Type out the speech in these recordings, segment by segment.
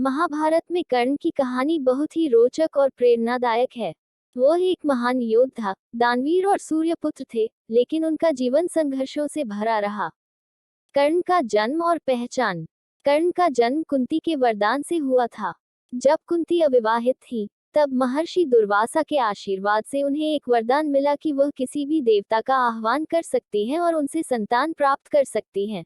महाभारत में कर्ण की कहानी बहुत ही रोचक और प्रेरणादायक है। वो एक महान योद्धा, दानवीर और सूर्यपुत्र थे, लेकिन उनका जीवन संघर्षों से भरा रहा। कर्ण का जन्म और पहचान। कर्ण का जन्म कुंती के वरदान से हुआ था। जब कुंती अविवाहित थी, तब महर्षि दुर्वासा के आशीर्वाद से उन्हें एक वरदान मिला कि वह किसी भी देवता का आह्वान कर सकती हैं और उनसे संतान प्राप्त कर सकती हैं।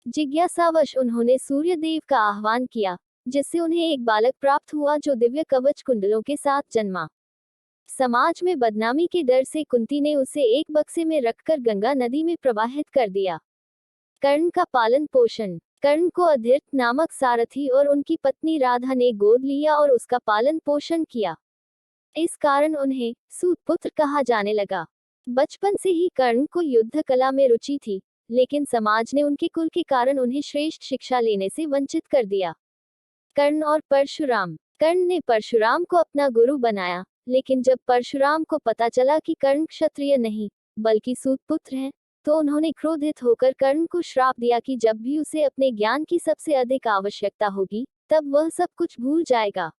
जिज्ञासावश उन्होंने सूर्य देव का आह्वान किया, जिससे उन्हें एक बालक प्राप्त हुआ जो दिव्य कवच कुंडलों के साथ जन्मा। समाज में बदनामी के डर से कुंती ने उसे एक बक्से में रखकर गंगा नदी में प्रवाहित कर दिया। कर्ण का पालन पोषण। कर्ण को अधीर्त नामक सारथी और उनकी पत्नी राधा ने गोद लिया और उसका पालन पोषण किया। इस कारण उन्हें सूतपुत्र कहा जाने लगा। बचपन से ही कर्ण को युद्ध कला में रुचि थी, लेकिन समाज ने उनके कुल के कारण उन्हें श्रेष्ठ शिक्षा लेने से वंचित कर दिया। कर्ण और परशुराम। कर्ण ने परशुराम को अपना गुरु बनाया, लेकिन जब परशुराम को पता चला कि कर्ण क्षत्रिय नहीं बल्कि सूतपुत्र हैं, तो उन्होंने क्रोधित होकर कर्ण को श्राप दिया कि जब भी उसे अपने ज्ञान की सबसे अधिक आवश्यकता होगी, तब वह सब कुछ भूल जाएगा।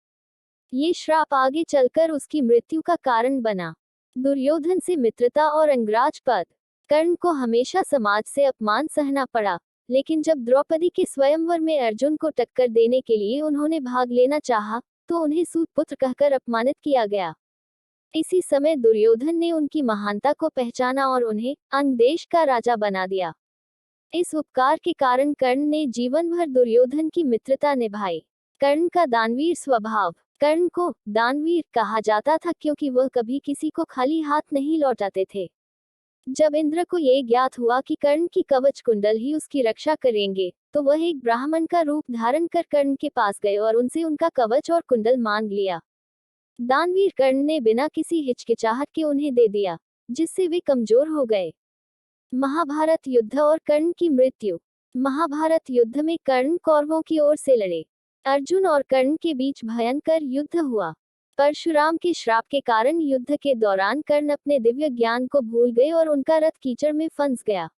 ये श्राप आगे चलकर उसकी मृत्यु का कारण बना। दुर्योधन से मित्रता और अंगराज पद। कर्ण को हमेशा समाज से अपमान सहना पड़ा, लेकिन जब द्रौपदी के स्वयंवर में अर्जुन को टक्कर देने के लिए उन्होंने भाग लेना चाहा, तो उन्हें सूतपुत्र कहकर अपमानित किया गया। इसी समय दुर्योधन ने उनकी महानता को पहचाना और उन्हें अंग देश का राजा बना दिया। इस उपकार के कारण कर्ण ने जीवन भर दुर्योधन की मित्रता निभाई। कर्ण का दानवीर स्वभाव। कर्ण को दानवीर कहा जाता था क्योंकि वह कभी किसी को खाली हाथ नहीं लौटाते थे। जब इंद्र को ये ज्ञात हुआ कि कर्ण की कवच कुंडल ही उसकी रक्षा करेंगे, तो वह एक ब्राह्मण का रूप धारण कर कर्ण के पास गए और उनसे उनका कवच और कुंडल मांग लिया। दानवीर कर्ण ने बिना किसी हिचकिचाहट के उन्हें दे दिया, जिससे वे कमजोर हो गए। महाभारत युद्ध और कर्ण की मृत्यु। महाभारत युद्ध में कर्ण कौरवों की ओर से लड़े। अर्जुन और कर्ण के बीच भयंकर युद्ध हुआ। परशुराम के श्राप के कारण युद्ध के दौरान कर्ण अपने दिव्य ज्ञान को भूल गए और उनका रथ कीचड़ में फंस गया।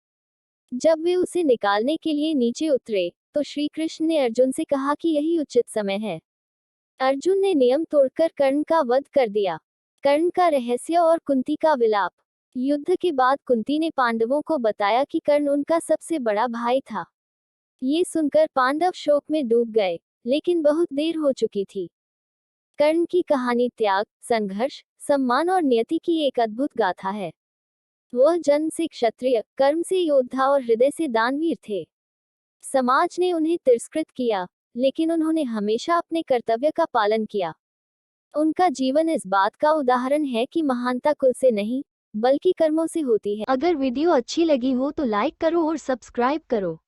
जब वे उसे निकालने के लिए नीचे उतरे, तो श्री कृष्ण ने अर्जुन से कहा कि यही उचित समय है। अर्जुन ने नियम तोड़कर कर्ण का वध कर दिया। कर्ण का रहस्य और कुंती का विलाप। युद्ध के बाद कुंती ने पांडवों को बताया कि कर्ण उनका सबसे बड़ा भाई था। ये सुनकर पांडव शोक में डूब गए, लेकिन बहुत देर हो चुकी थी। कर्ण की कहानी त्याग, संघर्ष, सम्मान और नियति की एक अद्भुत गाथा है। वह जन्म से क्षत्रिय, कर्म से योद्धा और हृदय से दानवीर थे। समाज ने उन्हें तिरस्कृत किया, लेकिन उन्होंने हमेशा अपने कर्तव्य का पालन किया। उनका जीवन इस बात का उदाहरण है कि महानता कुल से नहीं, बल्कि कर्मों से होती है। अगर वीडियो अच्छी लगी हो तो लाइक करो और सब्सक्राइब करो।